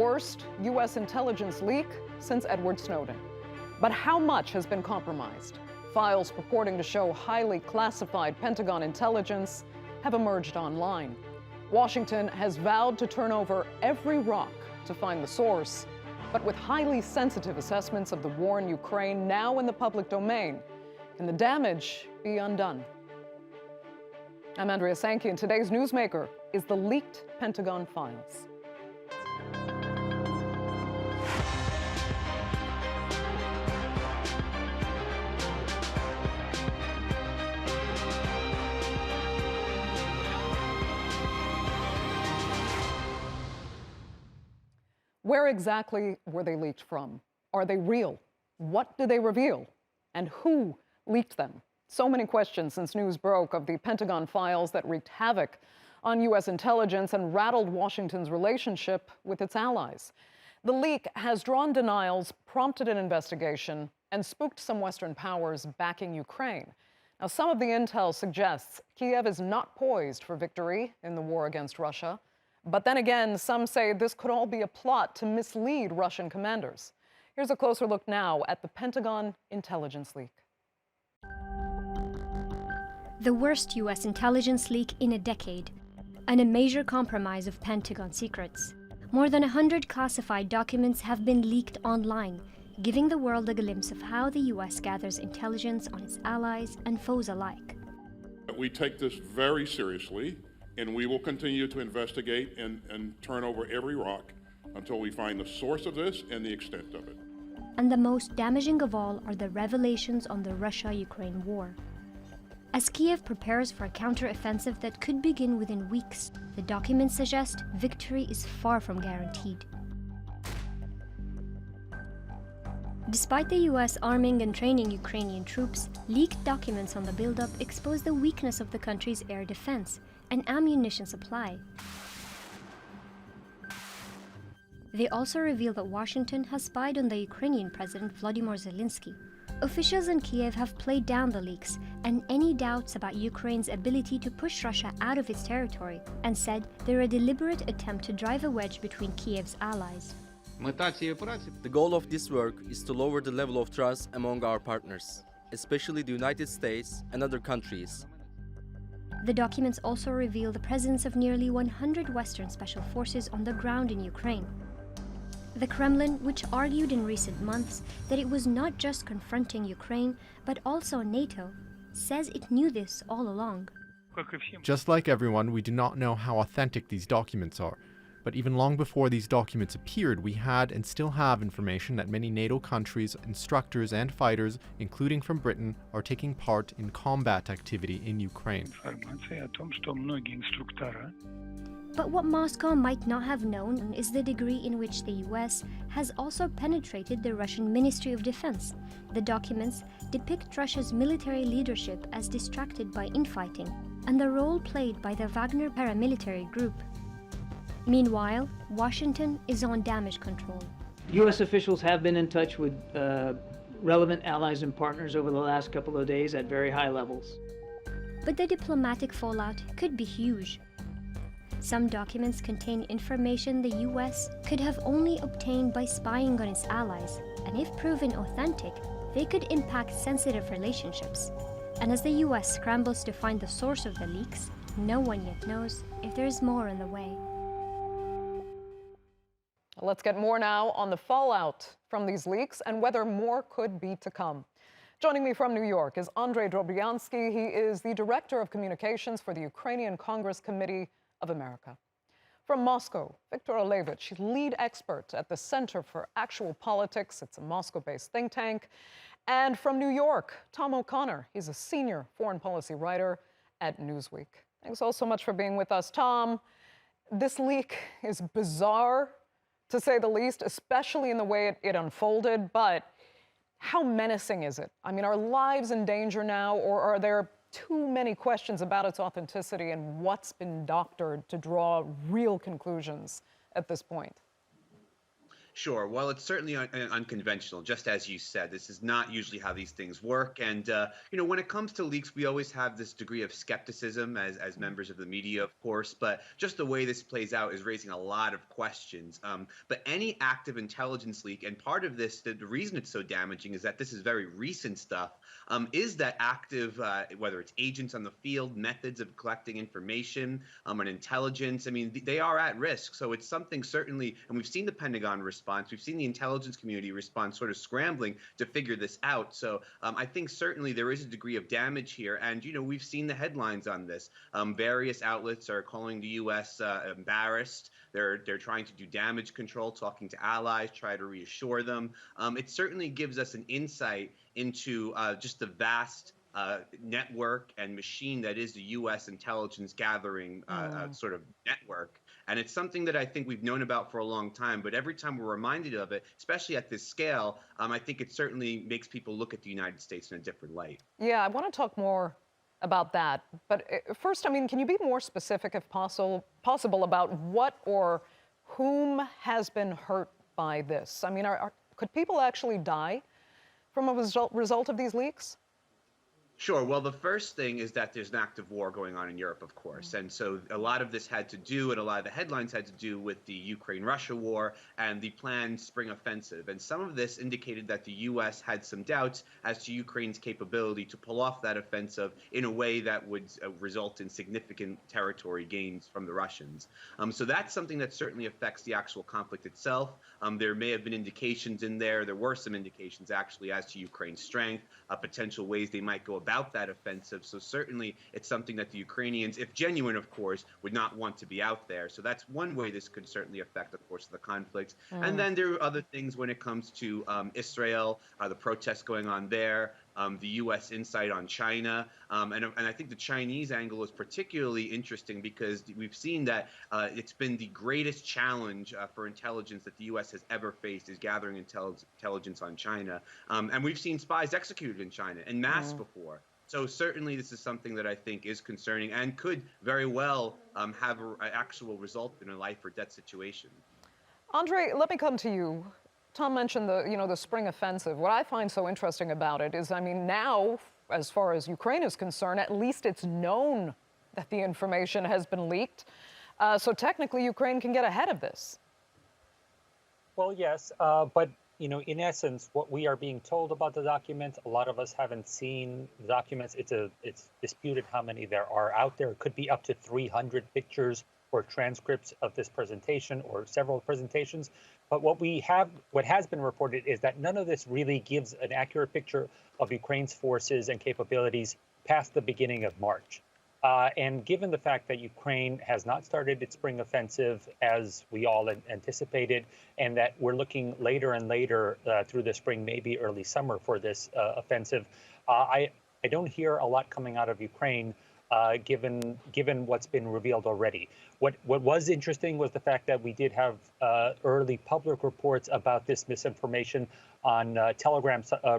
worst U.S. intelligence leak since Edward Snowden. But how much has been compromised? Files purporting to show highly classified Pentagon intelligence have emerged online. Washington has vowed to turn over every rock to find the source, but with highly sensitive assessments of the war in Ukraine now in the public domain, can the damage be undone? I'm Andrij, and today's newsmaker is the leaked Pentagon files. Where exactly were they leaked from? Are they real? What do they reveal? And who leaked them? So many questions since news broke of the Pentagon files that wreaked havoc on U.S. intelligence and rattled Washington's relationship with its allies. The leak has drawn denials, prompted an investigation, and spooked some Western powers backing Ukraine. Now, some of the intel suggests Kiev is not poised for victory in the war against Russia. But then again, some say this could all be a plot to mislead Russian commanders. Here's a closer look now at the Pentagon intelligence leak. The worst U.S. intelligence leak in a decade, and a major compromise of Pentagon secrets. More than 100 classified documents have been leaked online, giving the world a glimpse of how the U.S. gathers intelligence on its allies and foes alike. We take this very seriously, and we will continue to investigate and turn over every rock until we find the source of this and the extent of it. And the most damaging of all are the revelations on the Russia-Ukraine war. As Kiev prepares for a counter-offensive that could begin within weeks, the documents suggest victory is far from guaranteed. Despite the U.S. arming and training Ukrainian troops, leaked documents on the buildup expose the weakness of the country's air defense and ammunition supply. They also reveal that Washington has spied on the Ukrainian President Volodymyr Zelensky. Officials in Kiev have played down the leaks and any doubts about Ukraine's ability to push Russia out of its territory, and said they're a deliberate attempt to drive a wedge between Kiev's allies. The goal of this work is to lower the level of trust among our partners, especially the United States and other countries. The documents also reveal the presence of nearly 100 Western special forces on the ground in Ukraine. The Kremlin, which argued in recent months that it was not just confronting Ukraine, but also NATO, says it knew this all along. Just like everyone, we do not know how authentic these documents are. But even long before these documents appeared, we had and still have information that many NATO countries, instructors and fighters, including from Britain, are taking part in combat activity in Ukraine. But what Moscow might not have known is the degree in which the US has also penetrated the Russian Ministry of Defense. The documents depict Russia's military leadership as distracted by infighting and the role played by the Wagner paramilitary group. Meanwhile, Washington is on damage control. U.S. officials have been in touch with relevant allies and partners over the last couple of days at very high levels. But the diplomatic fallout could be huge. Some documents contain information the U.S. could have only obtained by spying on its allies, and if proven authentic, they could impact sensitive relationships. And as the U.S. scrambles to find the source of the leaks, no one yet knows if there is more on the way. Let's get more now on the fallout from these leaks and whether more could be to come. Joining me from New York is Andrij Dobriansky. He is the Director of Communications for the Ukrainian Congress Committee of America. From Moscow, Viktor Olevich, lead expert at the Center for Actual Politics. It's a Moscow-based think tank. And from New York, Tom O'Connor. He's a senior foreign policy writer at Newsweek. Thanks all so much for being with us. Tom, this leak is bizarre, to say the least, especially in the way it unfolded, but how menacing is it? I mean, are lives in danger now, or are there too many questions about its authenticity and what's been doctored to draw real conclusions at this point? Sure. Well, it's certainly unconventional, just as you said. This is not usually how these things work. And, when it comes to leaks, we always have this degree of skepticism as members of the media, of course. But just the way this plays out is raising a lot of questions. But any active intelligence leak, and part of this, the reason it's so damaging is that this is very recent stuff, is that active, whether it's agents on the field, methods of collecting information, and intelligence, I mean, they are at risk. So it's something certainly, and we've seen the Pentagon response, we've seen the intelligence community response sort of scrambling to figure this out. So I think certainly there is a degree of damage here. And, we've seen the headlines on this. Various outlets are calling the U.S. Embarrassed. They're trying to do damage control, talking to allies, try to reassure them. It certainly gives us an insight into just the vast network and machine that is the U.S. intelligence gathering sort of network. And it's something that I think we've known about for a long time, but every time we're reminded of it, especially at this scale, I think it certainly makes people look at the United States in a different light. Yeah, I want to talk more about that. But first, I mean, can you be more specific, if possible, about what or whom has been hurt by this? I mean, could people actually die from a result of these leaks? Sure. Well, the first thing is that there's an active war going on in Europe, of course. And so a lot of this had to do, and a lot of the headlines had to do with the Ukraine-Russia war and the planned spring offensive. And some of this indicated that the U.S. had some doubts as to Ukraine's capability to pull off that offensive in a way that would result in significant territory gains from the Russians. So that's something that certainly affects the actual conflict itself. There may have been indications in there. There were some indications, actually, as to Ukraine's strength, potential ways they might go about that offensive. So certainly it's something that the Ukrainians, if genuine, of course, would not want to be out there. So that's one way this could certainly affect, of course, the conflict. And then there are other things when it comes to Israel, the protests going on there, the U.S. insight on China. And I think the Chinese angle is particularly interesting because we've seen that it's been the greatest challenge for intelligence that the U.S. has ever faced is gathering intelligence on China. And we've seen spies executed in China en masse before. So certainly this is something that I think is concerning and could very well have an actual result in a life or death situation. Andrij, let me come to you. Tom mentioned the spring offensive. What I find so interesting about it is, I mean, now, as far as Ukraine is concerned, at least it's known that the information has been leaked. So technically, Ukraine can get ahead of this. Well, yes, but in essence, what we are being told about the documents, a lot of us haven't seen the documents. It's disputed how many there are out there. It could be up to 300 pictures or transcripts of this presentation or several presentations. But what has been reported is that none of this really gives an accurate picture of Ukraine's forces and capabilities past the beginning of March. And given the fact that Ukraine has not started its spring offensive as we all anticipated, and that we're looking later and later through the spring, maybe early summer for this offensive, I don't hear a lot coming out of Ukraine given what's been revealed already. What was interesting was the fact that we did have early public reports about this misinformation on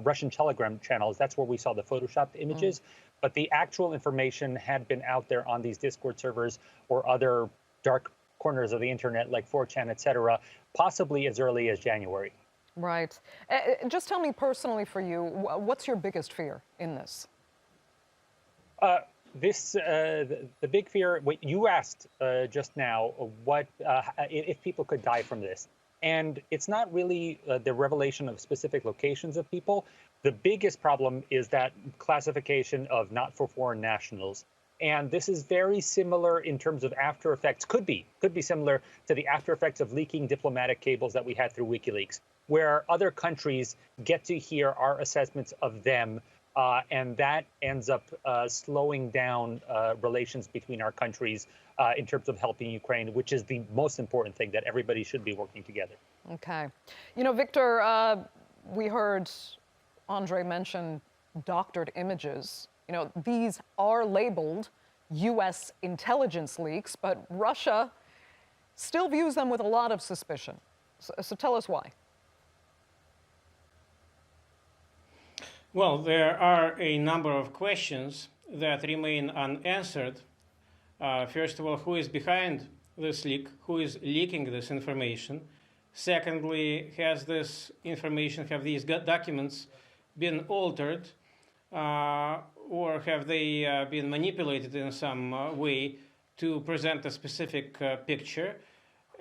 Russian Telegram channels. That's where we saw the photoshopped images. But the actual information had been out there on these Discord servers or other dark corners of the internet like 4chan, et cetera, possibly as early as January. Right. Just tell me personally for you, what's your biggest fear in this? The big fear, what you asked just now, if people could die from this. And it's not really the revelation of specific locations of people. The biggest problem is that classification of not for foreign nationals. And this is very similar in terms of after effects, could be similar to the after effects of leaking diplomatic cables that we had through WikiLeaks, where other countries get to hear our assessments of them. And that ends up slowing down relations between our countries in terms of helping Ukraine, which is the most important thing that everybody should be working together. Okay. Victor, we heard Andrij mention doctored images. These are labeled U.S. intelligence leaks, but Russia still views them with a lot of suspicion. So tell us why. Well, there are a number of questions that remain unanswered. First of all, who is behind this leak? Who is leaking this information? Secondly, has this information, have these documents been altered, or have they been manipulated in some way to present a specific picture?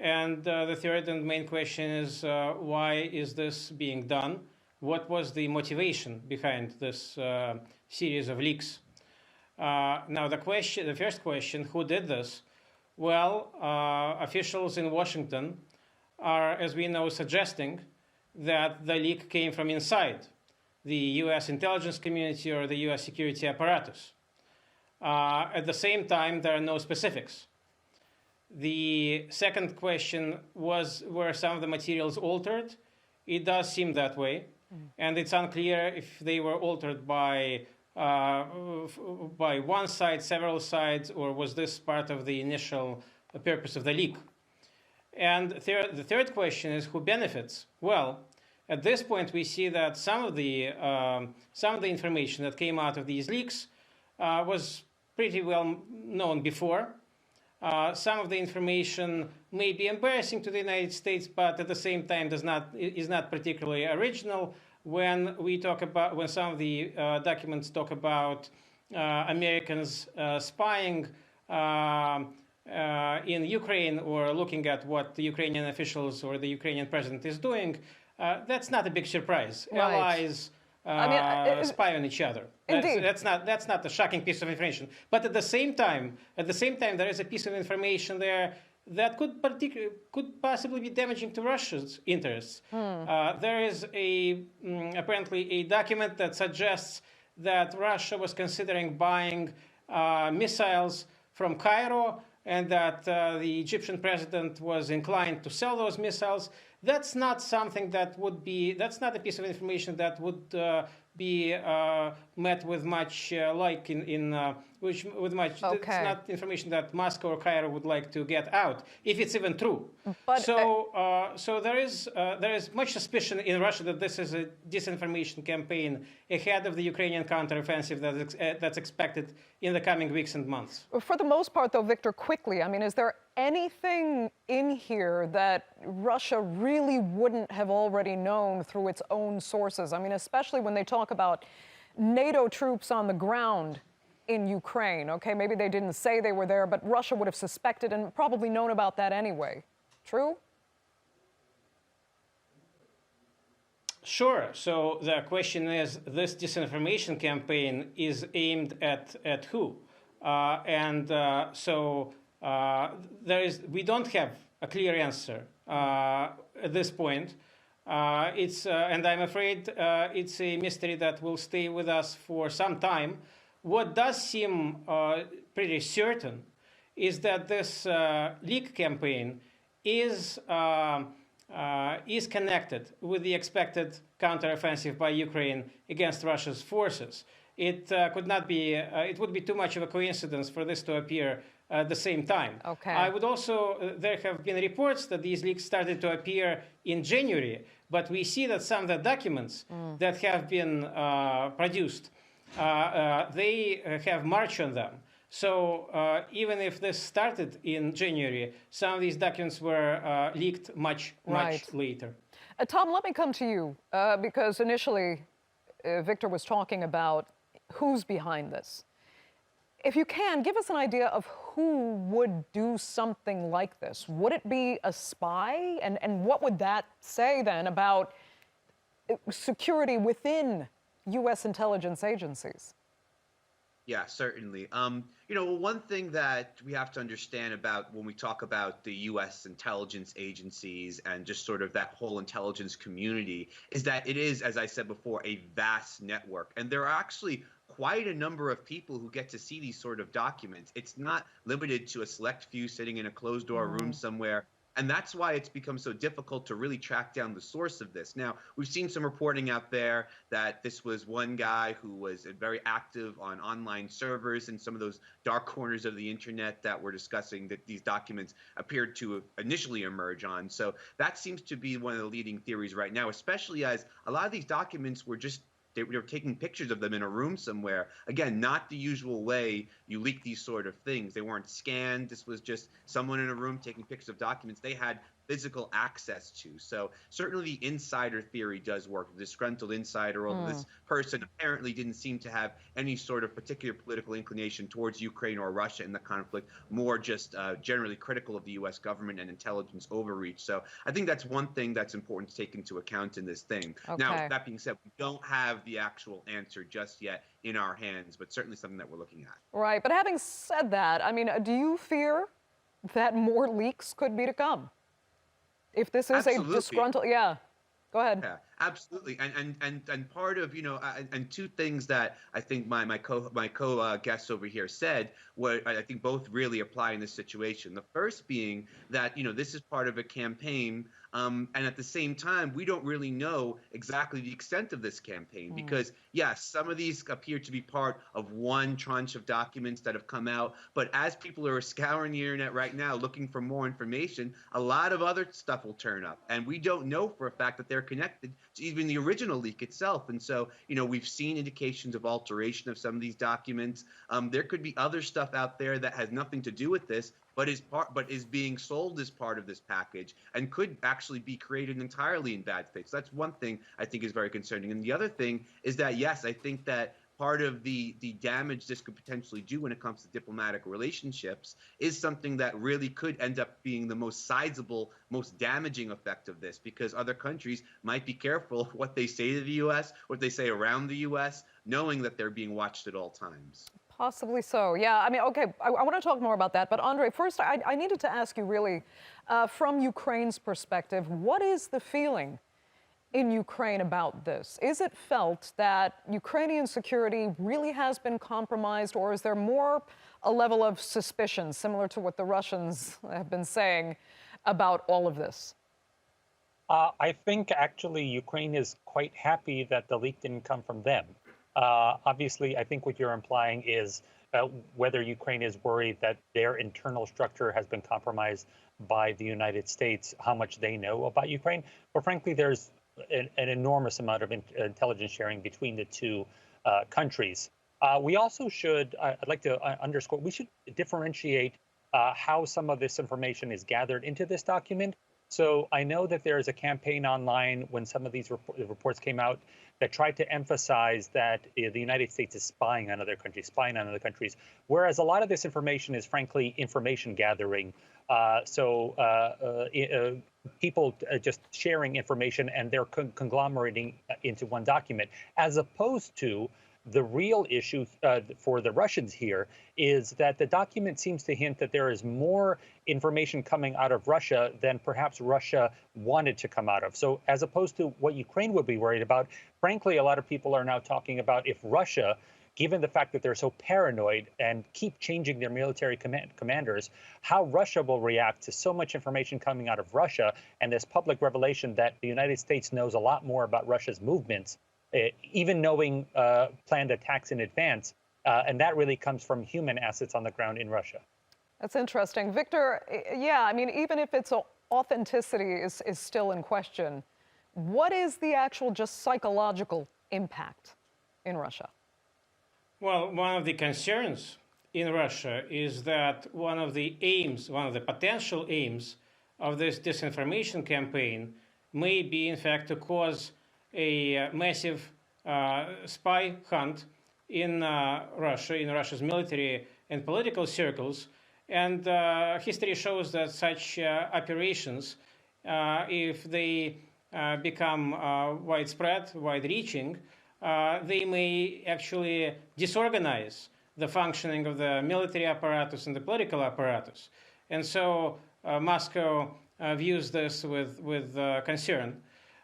And the third and main question is, why is this being done? What was the motivation behind this series of leaks? Now, the first question, who did this? Well, officials in Washington are, as we know, suggesting that the leak came from inside the U.S. intelligence community or the U.S. security apparatus. At the same time, there are no specifics. The second question was, were some of the materials altered? It does seem that way, and it's unclear if they were altered by one side, several sides, or was this part of the initial purpose of the leak? And the third question is, who benefits? Well, at this point, we see that some of the information that came out of these leaks was pretty well known before. Some of the information may be embarrassing to the United States, but at the same time is not particularly original. When some of the documents talk about Americans spying in Ukraine or looking at what the Ukrainian officials or the Ukrainian president is doing, that's not a big surprise. Right. Allies spy on each other. That's not a shocking piece of information. But at the same time, there is a piece of information there that could possibly be damaging to Russia's interests. There is apparently a document that suggests that Russia was considering buying missiles from Cairo, and that the Egyptian president was inclined to sell those missiles. That's not something that would be. That's not a piece of information that would be met with much like with much. Okay. It's not information that Moscow or Cairo would like to get out, if it's even true. But, so there is much suspicion in Russia that this is a disinformation campaign ahead of the Ukrainian counteroffensive that's expected in the coming weeks and months. For the most part, though, Viktor, quickly, I mean, is there anything in here that Russia really wouldn't have already known through its own sources? I mean, especially when they talk about NATO troops on the ground in Ukraine. Okay, maybe they didn't say they were there, but Russia would have suspected and probably known about that anyway. True? Sure. So the question is, this disinformation campaign is aimed at who? We don't have a clear answer at this point. And I'm afraid it's a mystery that will stay with us for some time. What does seem pretty certain is that this leak campaign is connected with the expected counteroffensive by Ukraine against Russia's forces. It could not be. It would be too much of a coincidence for this to appear at the same time. Okay. I would also. There have been reports that these leaks started to appear in January, but we see that some of the documents that have been produced, they have March on them. So Even if this started in January, some of these documents were leaked much later. Tom, let me come to you, because initially Viktor was talking about who's behind this. If you can, give us an idea of who would do something like this. Would it be a spy? And what would that say then about security within U.S. intelligence agencies? Yeah, certainly. One thing that we have to understand about when we talk about the U.S. intelligence agencies and just sort of that whole intelligence community is that it is, as I said before, a vast network. And there are actually quite a number of people who get to see these sort of documents. It's not limited to a select few sitting in a closed-door room somewhere. And that's why it's become so difficult to really track down the source of this. Now, we've seen some reporting out there that this was one guy who was very active on online servers and some of those dark corners of the internet that we're discussing that these documents appeared to initially emerge on. So that seems to be one of the leading theories right now, especially as a lot of these documents were just They were taking pictures of them in a room somewhere. Again, not the usual way you leak these sort of things. They weren't scanned. This was just someone in a room taking pictures of documents they had physical access to. So certainly the insider theory does work. The disgruntled insider, although this person apparently didn't seem to have any sort of particular political inclination towards Ukraine or Russia in the conflict, more just generally critical of the U.S. government and intelligence overreach. So I think that's one thing that's important to take into account in this thing. Okay. Now, that being said, we don't have the actual answer just yet in our hands, but certainly something that we're looking at. Right. But having said that, I mean, do you fear that more leaks could be to come? If this is Absolutely. a disgruntled, yeah, go ahead. Yeah, absolutely. And part of, and two things that I think my co guests over here said, what I think both really apply in this situation. The first being that, this is part of a campaign, and at the same time, we don't really know exactly the extent of this campaign because, yes, some of these appear to be part of one tranche of documents that have come out. But as people are scouring the internet right now looking for more information, a lot of other stuff will turn up. And we don't know for a fact that they're connected to even the original leak itself. And so, we've seen indications of alteration of some of these documents. There could be other stuff out there that has nothing to do with this, but is being sold as part of this package and could actually be created entirely in bad faith. So that's one thing I think is very concerning. And the other thing is that, yes, I think that part of the damage this could potentially do when it comes to diplomatic relationships is something that really could end up being the most sizable, most damaging effect of this, because other countries might be careful of what they say to the U.S., what they say around the U.S., knowing that they're being watched at all times. Possibly so. Yeah, I mean, okay, I want to talk more about that. But Andrij, first, I needed to ask you really, from Ukraine's perspective, what is the feeling in Ukraine about this? Is it felt that Ukrainian security really has been compromised, or is there more a level of suspicion, similar to what the Russians have been saying about all of this? I think actually Ukraine is quite happy that the leak didn't come from them. Obviously, I think what you're implying is whether Ukraine is worried that their internal structure has been compromised by the United States, how much they know about Ukraine. But frankly, there's an enormous amount of intelligence sharing between the two countries. We also should, I'd like to underscore, we should differentiate how some of this information is gathered into this document. So I know that there is a campaign online when some of these reports came out that tried to emphasize that the United States is spying on other countries, whereas a lot of this information is frankly information gathering. People just sharing information and they're conglomerating into one document, as opposed to the real issue for the Russians here is that the document seems to hint that there is more information coming out of Russia than perhaps Russia wanted to come out of. So as opposed to what Ukraine would be worried about, frankly, a lot of people are now talking about if Russia, given the fact that they're so paranoid and keep changing their military commanders, how Russia will react to so much information coming out of Russia and this public revelation that the United States knows a lot more about Russia's movements, even knowing planned attacks in advance. And that really comes from human assets on the ground in Russia. That's interesting. Viktor, yeah, I mean, even if its authenticity is still in question, what is the actual just psychological impact in Russia? Well, one of the concerns in Russia is that one of the potential aims of this disinformation campaign may be, in fact, to cause a massive spy hunt in Russia, in Russia's military and political circles. And history shows that such operations, if they become widespread, wide-reaching, they may actually disorganize the functioning of the military apparatus and the political apparatus. And so Moscow views this with concern.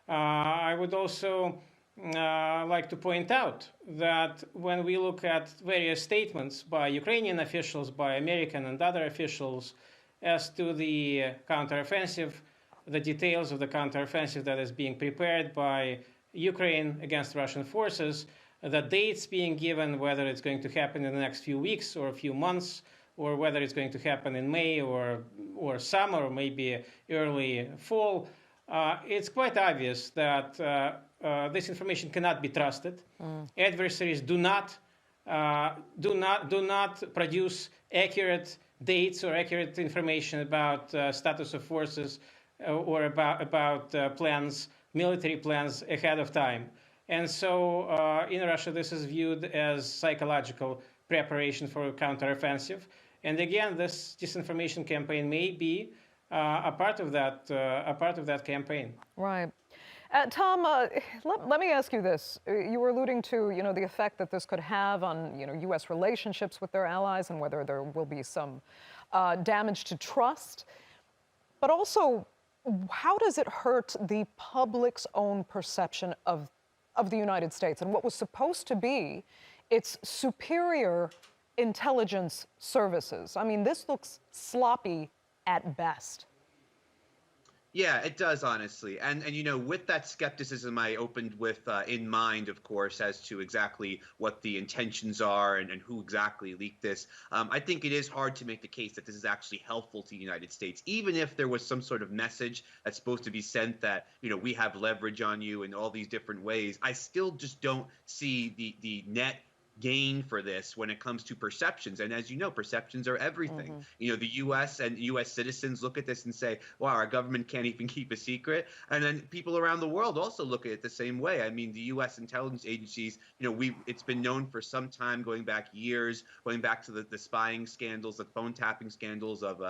I would also like to point out that when we look at various statements by Ukrainian officials, by American and other officials as to the counteroffensive, the details of the counteroffensive that is being prepared by Ukraine against Russian forces, the dates being given, whether it's going to happen in the next few weeks or a few months, or whether it's going to happen in May or summer or maybe early fall, it's quite obvious that this information cannot be trusted. Adversaries do not produce accurate dates or accurate information about status of forces or about plans, military plans ahead of time. And so in Russia, this is viewed as psychological preparation for a counteroffensive. And again, this disinformation campaign may be a part of that campaign. Right. Tom, let me ask you this. You were alluding to, the effect that this could have on, U.S. relationships with their allies and whether there will be some damage to trust. But also, how does it hurt the public's own perception of the United States and what was supposed to be its superior intelligence services? I mean, this looks sloppy at best. Yeah, it does, honestly. And with that skepticism I opened with in mind, of course, as to exactly what the intentions are and who exactly leaked this, I think it is hard to make the case that this is actually helpful to the United States. Even if there was some sort of message that's supposed to be sent that, we have leverage on you in all these different ways, I still just don't see the net gain for this when it comes to perceptions. And as you know, perceptions are everything. The U.S. and U.S. citizens look at this and say, wow, our government can't even keep a secret. And then people around the world also look at it the same way. I mean, the U.S. intelligence agencies, it's been known for some time, going back years, going back to the spying scandals, the phone tapping scandals of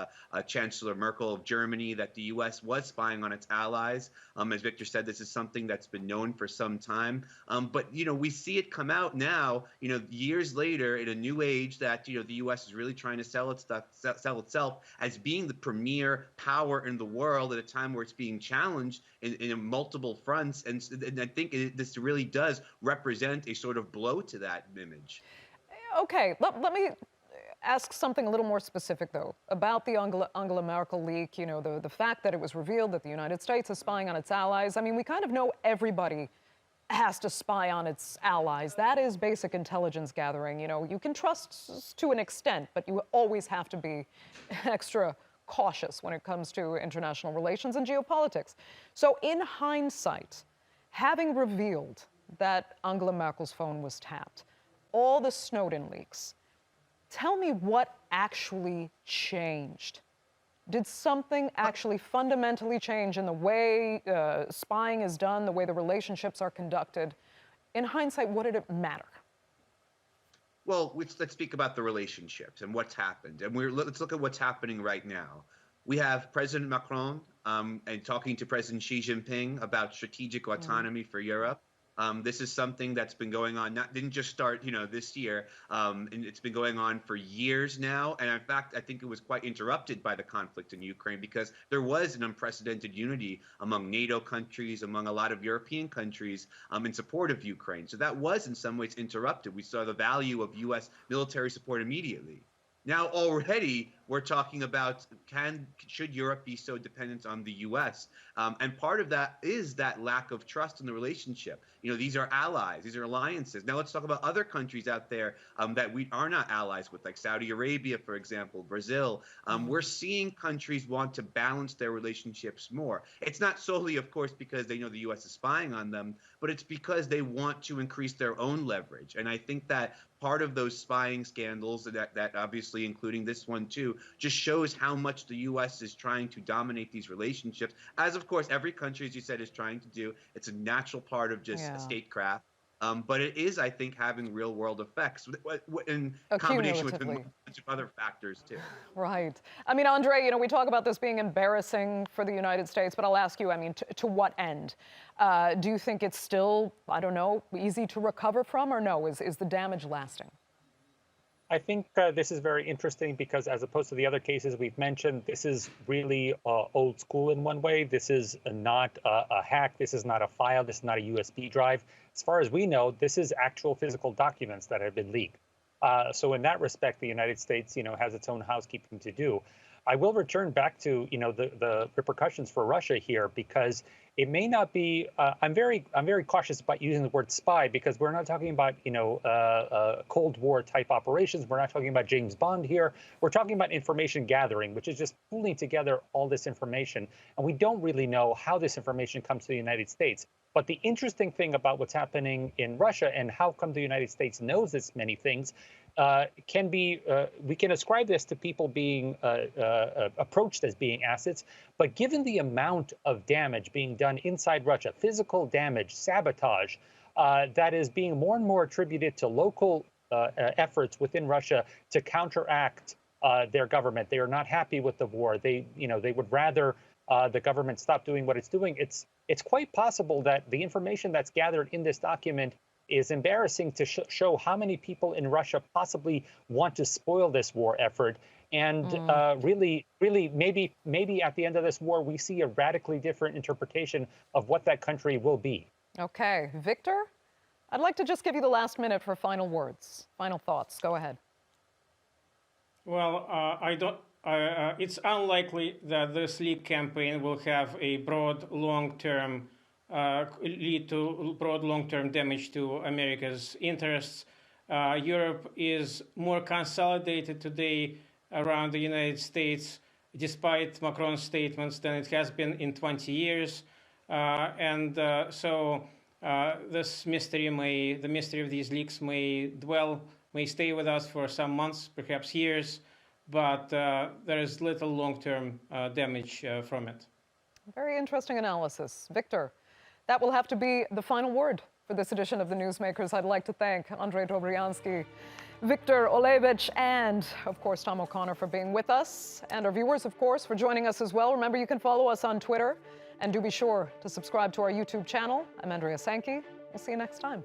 Chancellor Merkel of Germany, that the U.S. was spying on its allies. As Viktor said, this is something that's been known for some time. But, we see it come out now, years later in a new age that, the U.S. is really trying to sell itself as being the premier power in the world at a time where it's being challenged in multiple fronts. And I think this really does represent a sort of blow to that image. Okay, let me ask something a little more specific, though, about the Angela Merkel leak, the fact that it was revealed that the United States is spying on its allies. I mean, we kind of know everybody has to spy on its allies. That is basic intelligence gathering. You can trust to an extent, but you always have to be extra cautious when it comes to international relations and geopolitics. So in hindsight, having revealed that Angela Merkel's phone was tapped, all the Snowden leaks, tell me what actually changed. Did something actually fundamentally change in the way spying is done, the way the relationships are conducted? In hindsight, what did it matter? Well, let's speak about the relationships and what's happened. And let's look at what's happening right now. We have President Macron and talking to President Xi Jinping about strategic autonomy for Europe. This is something that's been going on, didn't just start, this year, and it's been going on for years now. And in fact, I think it was quite interrupted by the conflict in Ukraine because there was an unprecedented unity among NATO countries, among a lot of European countries in support of Ukraine. So that was in some ways interrupted. We saw the value of U.S. military support immediately. Now already we're talking about should Europe be so dependent on the U.S.? And part of that is that lack of trust in the relationship. These are allies, these are alliances. Now let's talk about other countries out there that we are not allies with, like Saudi Arabia, for example, Brazil. We're seeing countries want to balance their relationships more. It's not solely, of course, because they know the U.S. is spying on them, but it's because they want to increase their own leverage. And I think that part of those spying scandals, that obviously including this one too, just shows how much the U.S. is trying to dominate these relationships, as of course every country, as you said, is trying to do. It's a natural part of just statecraft. But it is, I think, having real world effects in combination with a bunch of other factors too. Right. I mean, Andrij, we talk about this being embarrassing for the United States, but I'll ask you, I mean, to what end? Do you think it's still, I don't know, easy to recover from, or no? Is the damage lasting? I think this is very interesting because as opposed to the other cases we've mentioned, this is really old school in one way. This is not a hack. This is not a file. This is not a USB drive. As far as we know, this is actual physical documents that have been leaked. So in that respect, the United States, has its own housekeeping to do. I will return back to, the repercussions for Russia here, because it may not be. I'm very cautious about using the word spy, because we're not talking about Cold War type operations. We're not talking about James Bond here. We're talking about information gathering, which is just pooling together all this information, and we don't really know how this information comes to the United States. But the interesting thing about what's happening in Russia and how come the United States knows this many things can be, we can ascribe this to people being approached as being assets. But given the amount of damage being done inside Russia, physical damage, sabotage, that is being more and more attributed to local efforts within Russia to counteract their government. They are not happy with the war. They would rather the government stop doing what it's doing. It's quite possible that the information that's gathered in this document is embarrassing to show how many people in Russia possibly want to spoil this war effort. And really, maybe at the end of this war, we see a radically different interpretation of what that country will be. Okay, Viktor, I'd like to just give you the last minute for final words, final thoughts. Go ahead. Well, it's unlikely that this leak campaign will have a broad, long-term lead to broad long-term damage to America's interests. Europe is more consolidated today around the United States, despite Macron's statements, than it has been in 20 years. So this mystery the mystery of these leaks may stay with us for some months, perhaps years, but there is little long-term damage from it. Very interesting analysis. Viktor, that will have to be the final word for this edition of the Newsmakers. I'd like to thank Andrij Dobriansky, Viktor, Olevich, and, of course, Tom O'Connor for being with us, and our viewers, of course, for joining us as well. Remember, you can follow us on Twitter, and do be sure to subscribe to our YouTube channel. I'm Andrea Sankey. We'll see you next time.